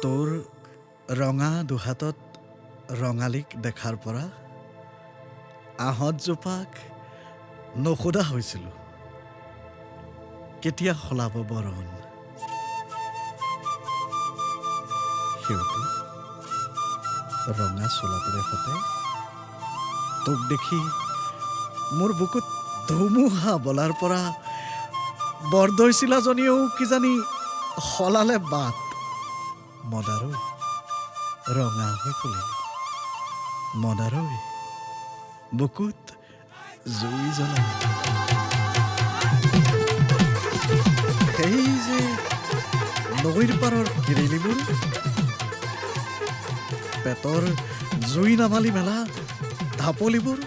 তোৰ ৰঙা দুহাতত ৰঙালীক দেখাৰ পৰা আহঁতজোপাক নসোধা হৈছিলোঁ কেতিয়া সলাব বৰণ। সেউতী ৰঙা চোলাটোৰে সতে তোক দেখি মোৰ বুকুত ধুমুহা বলাৰ পৰা বৰদৈচিলাজনীয়েও কিজানি সলালে বাট। মদাৰৈ ৰঙা হৈ ফুলিলি, মদাৰৈ বুকুত জুই জ্বলালি। সেই যে নৈৰ পাৰৰ কিৰিলিবোৰ, পেটৰ জুই নামালি মেলা ঢাপলিবোৰ,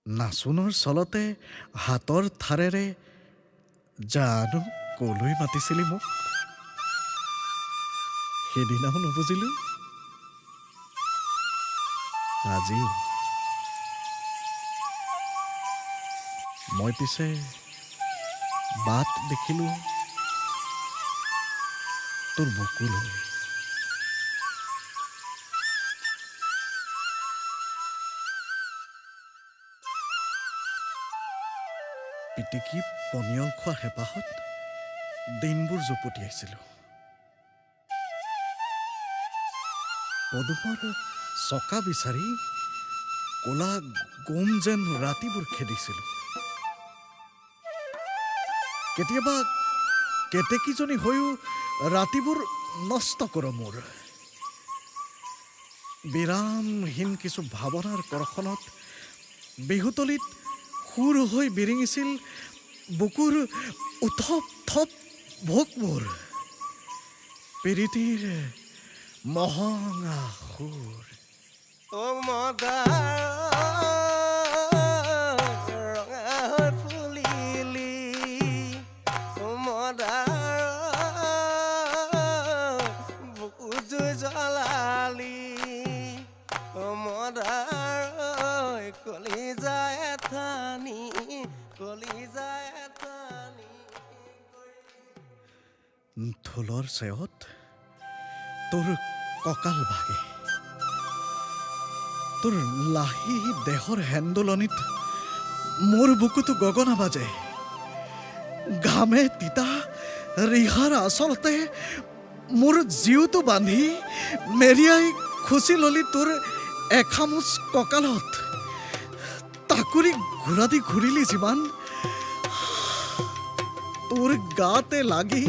নাচোনৰ চলতে হাতৰ থাৰেৰে জানো কলৈ মাতিছিলি মোক। সেইদিনাও নুবুজিলো, আজিও। মই পিছে বাট দেখিলো তোৰ বুকুলৈ। পিটিকি পনিয়ল খোৱা হেঁপাহত দিনবোৰ জুপুতিয়াইছিলোঁ। পদুমৰ চকা বিচাৰি ক'লা গোম যেন ৰাতিবোৰ খেদিছিলোঁ। কেতিয়াবা কেতেকীজনী হৈও ৰাতিবোৰ নষ্ট কৰ মোৰ। বিৰামহীন কিছু ভাৱনাৰ কৰ্ষণত বিহুতলিত সুৰ হৈ বিৰিঙিছিল বুকুৰ উথপ থপ ভোকবোৰ। পিৰিতিৰ মহঙা সুৰ। ঢোলৰ চেৱত তোৰ কঁকাল ভাগে, তোৰ লাহি দেহৰ হেন্দোলনিত মোৰ বুকুতো গগনা বাজে। ঘামে তিতা ৰিহাৰ আচলতে মোৰ জীউটো বান্ধি মেৰিয়াই খুচি ললি তোৰ এখামুচ কঁকালত। তাকুৰি ঘূৰা দি ঘূৰিলি যিমান, তোৰ গাতে লাগি